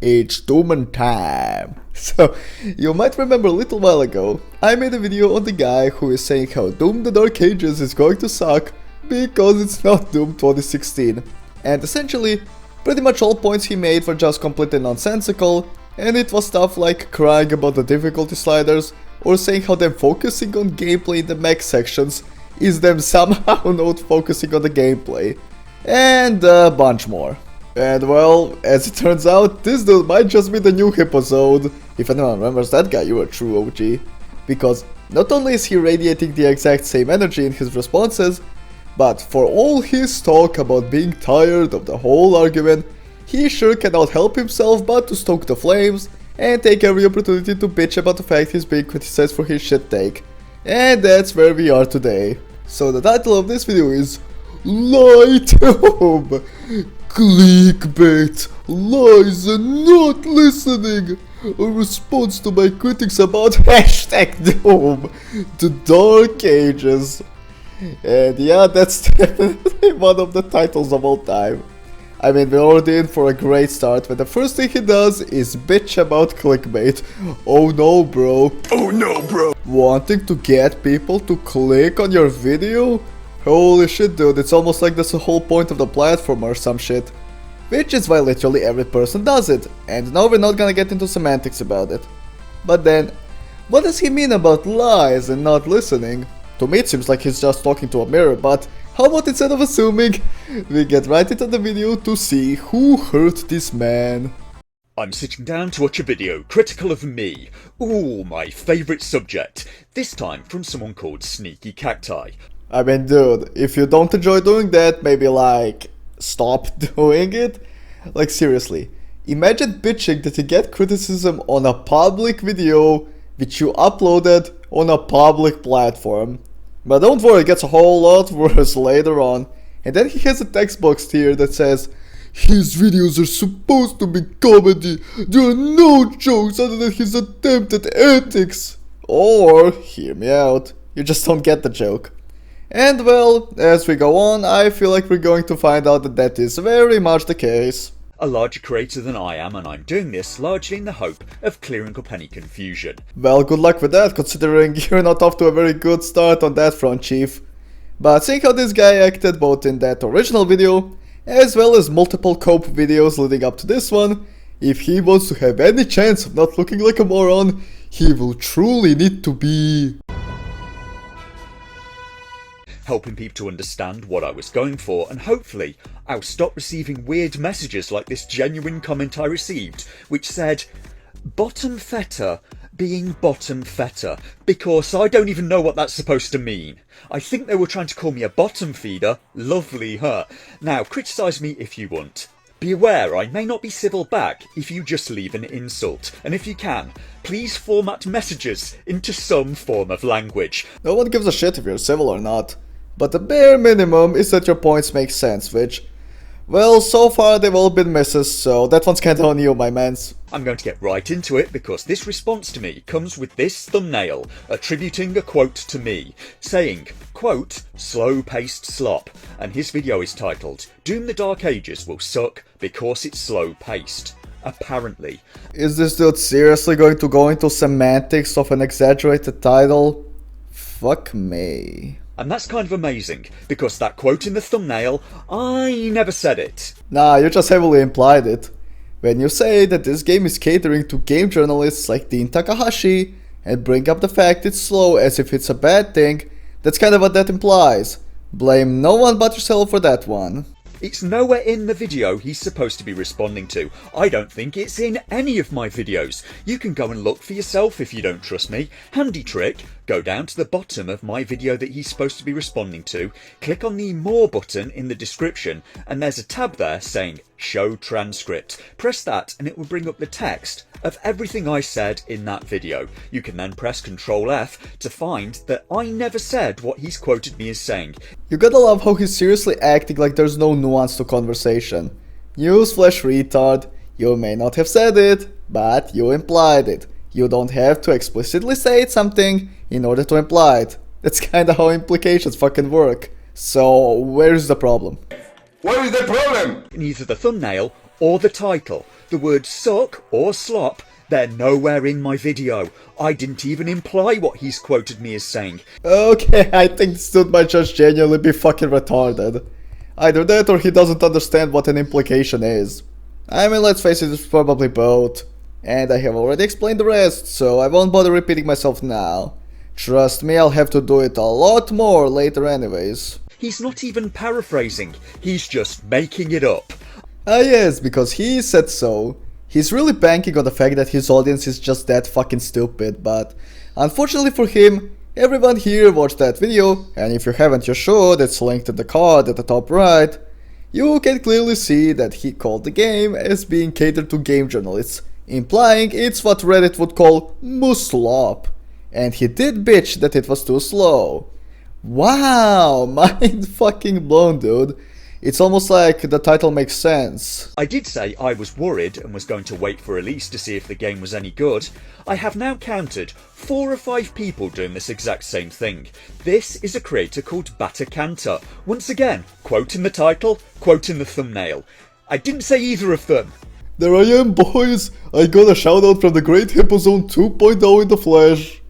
It's Doom time. So, you might remember a little while ago, I made a video on the guy who is saying how Doom the Dark Ages is going to suck because it's not Doom 2016. And essentially, pretty much all points he made were just completely nonsensical, and it was stuff like crying about the difficulty sliders, or saying how them focusing on gameplay in the mech sections is them somehow not focusing on the gameplay, and a bunch more. And well, as it turns out, this dude might just be the new episode. If anyone remembers that guy, you're a true OG. Because not only is he radiating the exact same energy in his responses, but for all his talk about being tired of the whole argument, he sure cannot help himself but to stoke the flames and take every opportunity to bitch about the fact he's being criticized for his shit take. And that's where we are today. So the title of this video is Light Home! Clickbait, lies and not listening, a response to my critics about #Doom, the Dark Ages. And yeah, that's definitely one of the titles of all time. I mean, we're already in for a great start when the first thing he does is bitch about clickbait. Oh no, bro. Oh no, bro. Wanting to get people to click on your video? Holy shit, dude, it's almost like that's the whole point of the platform or some shit. Which is why literally every person does it, and now we're not gonna get into semantics about it. But then, what does he mean about lies and not listening? To me it seems like he's just talking to a mirror, but how about instead of assuming, we get right into the video to see who hurt this man. I'm sitting down to watch a video critical of me. Ooh, my favourite subject. This time from someone called Sneaky Cacti. I mean, dude, if you don't enjoy doing that, maybe like, stop doing it? Like seriously, imagine bitching that you get criticism on a public video which you uploaded on a public platform. But don't worry, it gets a whole lot worse later on. And then he has a text box here that says, his videos are supposed to be comedy, there are no jokes other than his attempt at ethics. Or, hear me out, you just don't get the joke. And well, as we go on, I feel like we're going to find out that that is very much the case. A larger creator than I am, and I'm doing this largely in the hope of clearing up any confusion. Well, good luck with that, considering you're not off to a very good start on that front, Chief. But seeing how this guy acted both in that original video, as well as multiple cope videos leading up to this one, if he wants to have any chance of not looking like a moron, he will truly need to be helping people to understand what I was going for, and hopefully I'll stop receiving weird messages like this genuine comment I received, which said, bottom fetter being bottom fetter, because I don't even know what that's supposed to mean. I think they were trying to call me a bottom feeder. Lovely, huh? Now, criticise me if you want. Be aware I may not be civil back if you just leave an insult, and if you can, please format messages into some form of language. No one gives a shit if you're civil or not. But the bare minimum is that your points make sense, which, well, so far they've all been misses, so that one's kinda on you, my mans. I'm going to get right into it because this response to me comes with this thumbnail, attributing a quote to me, saying, quote, slow-paced slop, and his video is titled, Doom the Dark Ages will suck because it's slow-paced. Apparently. Is this dude seriously going to go into semantics of an exaggerated title? Fuck me. And that's kind of amazing, because that quote in the thumbnail, I never said it. Nah, you just heavily implied it. When you say that this game is catering to game journalists like Dean Takahashi, and bring up the fact it's slow as if it's a bad thing, that's kind of what that implies. Blame no one but yourself for that one. It's nowhere in the video he's supposed to be responding to. I don't think it's in any of my videos. You can go and look for yourself if you don't trust me. Handy trick, go down to the bottom of my video that he's supposed to be responding to, click on the More button in the description, and there's a tab there saying Show Transcript. Press that and it will bring up the text of everything I said in that video. You can then press Ctrl F to find that I never said what he's quoted me as saying. You gotta love how he's seriously acting like there's no nuance to conversation. Newsflash, retard, you may not have said it, but you implied it. You don't have to explicitly say something in order to imply it. That's kinda how implications fucking work. So, where's the problem? What is the problem? In either the thumbnail or the title. The words suck or slop, they're nowhere in my video. I didn't even imply what he's quoted me as saying. Okay, I think this dude might just genuinely be fucking retarded. Either that or he doesn't understand what an implication is. I mean, let's face it, it's probably both. And I have already explained the rest, so I won't bother repeating myself now. Trust me, I'll have to do it a lot more later anyways. He's not even paraphrasing, he's just making it up. Ah yes, because he said so. He's really banking on the fact that his audience is just that fucking stupid, but unfortunately for him, everyone here watched that video, and if you haven't you should, it's linked in the card at the top right. You can clearly see that he called the game as being catered to game journalists, implying it's what Reddit would call muslop, and he did bitch that it was too slow. Wow, mind fucking blown, dude. It's almost like the title makes sense. I did say I was worried and was going to wait for release to see if the game was any good. I have now counted 4 or 5 people doing this exact same thing. This is a creator called Batacanta. Once again, quote in the title, quote in the thumbnail. I didn't say either of them. There I am, boys. I got a shout out from the Great Hippo Zone 2.0 in the flesh.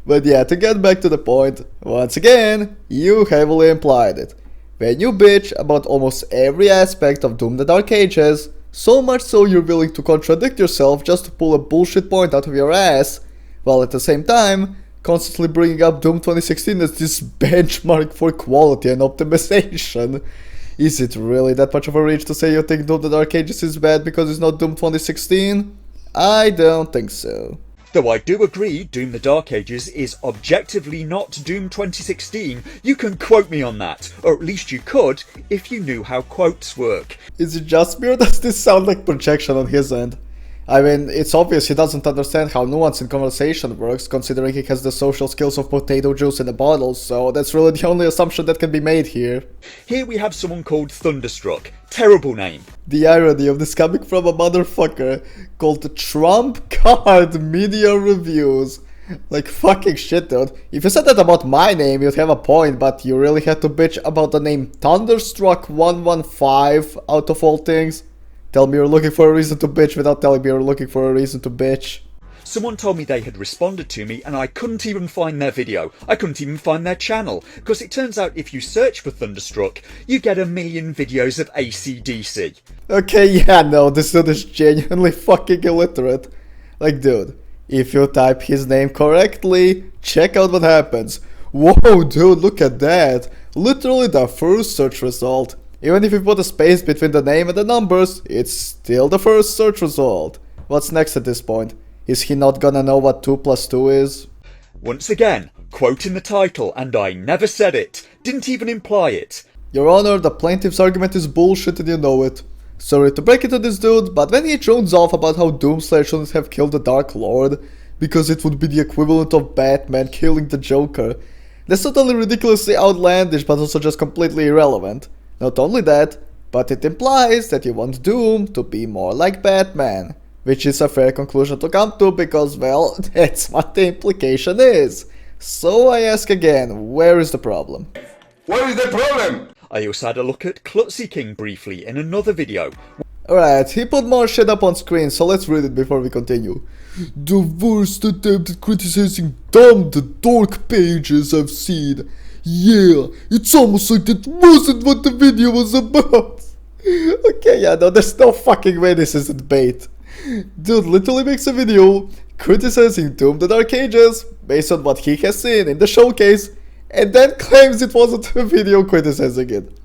But yeah, to get back to the point, once again, you heavily implied it. When you bitch about almost every aspect of Doom the Dark Ages, so much so you're willing to contradict yourself just to pull a bullshit point out of your ass, while at the same time, constantly bringing up Doom 2016 as this benchmark for quality and optimization. Is it really that much of a reach to say you think Doom the Dark Ages is bad because it's not Doom 2016? I don't think so. Though I do agree Doom the Dark Ages is objectively not Doom 2016, you can quote me on that, or at least you could if you knew how quotes work. Is it just me or does this sound like projection on his end? I mean, it's obvious he doesn't understand how nuance in conversation works, considering he has the social skills of potato juice in a bottle, so that's really the only assumption that can be made here. Here we have someone called Thunderstruck. Terrible name. The irony of this coming from a motherfucker called Trump Card Media Reviews. Like fucking shit, dude. If you said that about my name, you'd have a point, but you really had to bitch about the name Thunderstruck115 out of all things. Tell me you're looking for a reason to bitch without telling me you're looking for a reason to bitch. Someone told me they had responded to me and I couldn't even find their video. I couldn't even find their channel. Because it turns out if you search for Thunderstruck, you get a million videos of AC/DC. Okay, yeah, no, this dude is genuinely fucking illiterate. Like, dude, if you type his name correctly, check out what happens. Whoa, dude, look at that. Literally the first search result. Even if you put a space between the name and the numbers, it's still the first search result. What's next at this point? Is he not gonna know what 2 plus 2 is? Once again, quote in the title, and I never said it. Didn't even imply it. Your Honor, the plaintiff's argument is bullshit and you know it. Sorry to break it to this dude, but when he drones off about how Doomslayer shouldn't have killed the Dark Lord, because it would be the equivalent of Batman killing the Joker, that's not only ridiculously outlandish but also just completely irrelevant. Not only that, but it implies that you want Doom to be more like Batman. Which is a fair conclusion to come to because, well, that's what the implication is. So I ask again, where is the problem? Where is the problem? I also had a look at Klutzy King briefly in another video. Alright, he put more shit up on screen, so let's read it before we continue. The worst attempt at criticizing Doom the Dark Pages I've seen. Yeah, it's almost like that wasn't what the video was about. Okay, yeah, no, there's no fucking way this isn't bait. Dude literally makes a video criticizing Doom the Dark Ages based on what he has seen in the showcase and then claims it wasn't a video criticizing it.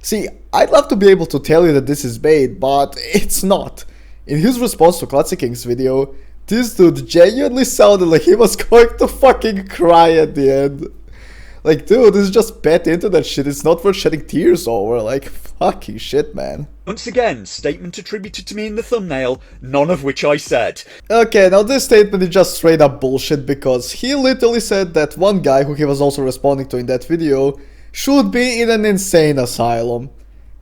See, I'd love to be able to tell you that this is bait, but it's not. In his response to Klutzy King's video, this dude genuinely sounded like he was going to fucking cry at the end. Like, dude, this is just pet internet shit, it's not worth shedding tears over, like, fucking shit, man. Once again, statement attributed to me in the thumbnail, none of which I said. Okay, now this statement is just straight up bullshit because he literally said that one guy who he was also responding to in that video should be in an insane asylum.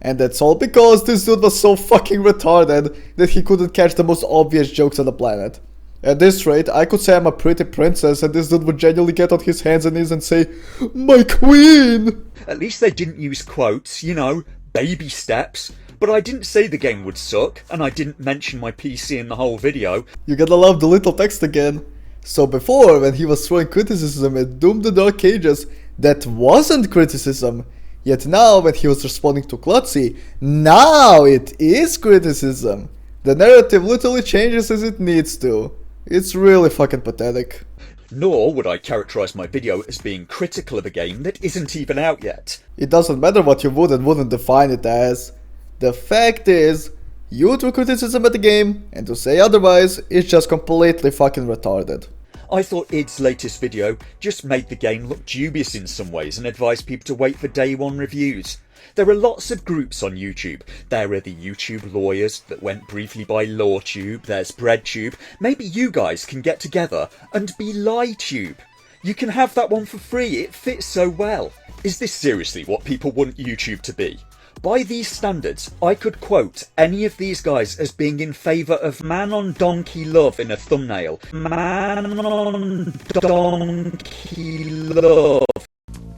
And that's all because this dude was so fucking retarded that he couldn't catch the most obvious jokes on the planet. At this rate, I could say I'm a pretty princess and this dude would genuinely get on his hands and knees and say, "My queen!" At least they didn't use quotes, you know, baby steps. But I didn't say the game would suck, and I didn't mention my PC in the whole video. You gotta love the little text again. So before, when he was throwing criticism at Doom the Dark Ages, that wasn't criticism. Yet now, when he was responding to Klutzy, now it is criticism. The narrative literally changes as it needs to. It's really fucking pathetic. Nor would I characterise my video as being critical of a game that isn't even out yet. It doesn't matter what you would and wouldn't define it as. The fact is, you threw criticism at the game, and to say otherwise is just completely fucking retarded. I thought id's latest video just made the game look dubious in some ways and advised people to wait for day one reviews. There are lots of groups on YouTube. There are the YouTube lawyers that went briefly by LawTube, there's BreadTube. Maybe you guys can get together and be LieTube. You can have that one for free, it fits so well. Is this seriously what people want YouTube to be? By these standards, I could quote any of these guys as being in favour of man on donkey love in a thumbnail. Man on donkey love.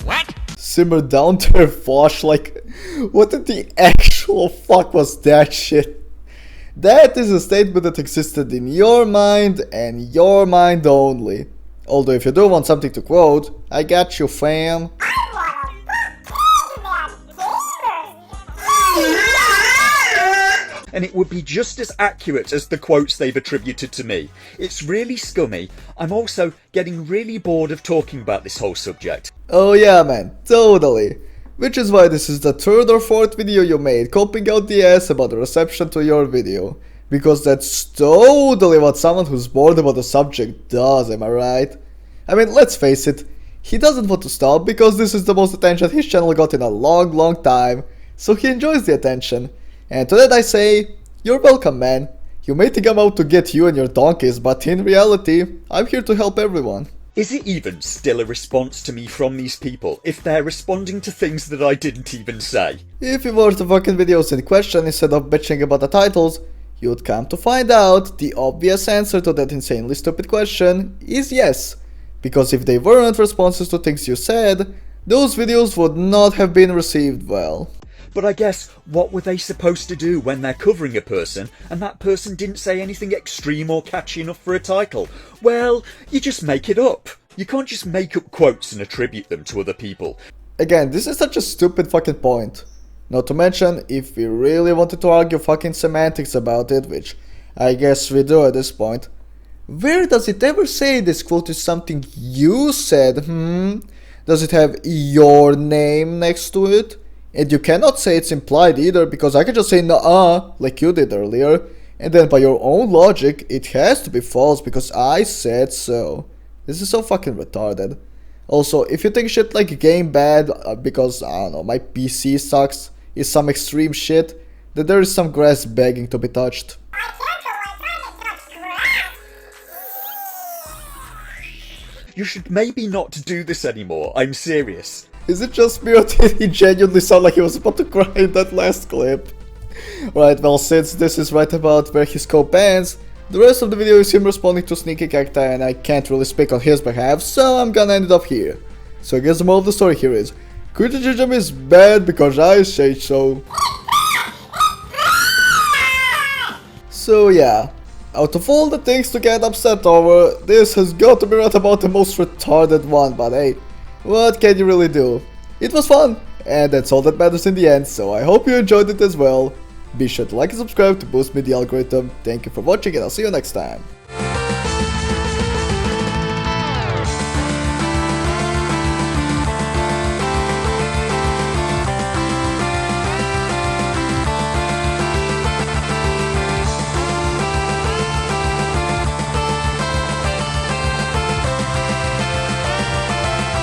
What? Simmer down there, Fosh, like, what in the actual fuck was that shit? That is a statement that existed in your mind and your mind only. Although if you do want something to quote, I got you, fam. And it would be just as accurate as the quotes they've attributed to me. It's really scummy. I'm also getting really bored of talking about this whole subject. Oh yeah, man, totally. Which is why this is the third or fourth video you made coping out the ass about the reception to your video. Because that's totally what someone who's bored about the subject does, am I right? I mean, let's face it, he doesn't want to stop because this is the most attention his channel got in a long time, so he enjoys the attention. And to that I say, you're welcome, man. You may think I'm out to get you and your donkeys, but in reality, I'm here to help everyone. Is it even still a response to me from these people if they're responding to things that I didn't even say? If you watch the fucking videos in question instead of bitching about the titles, you'd come to find out the obvious answer to that insanely stupid question is yes. Because if they weren't responses to things you said, those videos would not have been received well. But I guess, what were they supposed to do when they're covering a person and that person didn't say anything extreme or catchy enough for a title? Well, you just make it up. You can't just make up quotes and attribute them to other people. Again, this is such a stupid fucking point. Not to mention, if we really wanted to argue fucking semantics about it, which I guess we do at this point, where does it ever say this quote is something you said, Does it have your name next to it? And you cannot say it's implied either, because I can just say "nuh-uh," like you did earlier, and then by your own logic, it has to be false because I said so. This is so fucking retarded. Also, if you think shit like game bad because, I don't know, my PC sucks, is some extreme shit, then there is some grass begging to be touched. You should maybe not do this anymore, I'm serious. Is it just me or did he genuinely sound like he was about to cry in that last clip? Right, well, since this is right about where his scope ends, the rest of the video is him responding to Sneaky Cacti and I can't really speak on his behalf, so I'm gonna end it off here. So I guess the moral of the story here is, criticism is bad because I say so. So yeah, out of all the things to get upset over, this has got to be right about the most retarded one, but hey, what can you really do? It was fun, and that's all that matters in the end, so I hope you enjoyed it as well. Be sure to like and subscribe to boost me the algorithm. Thank you for watching and I'll see you next time.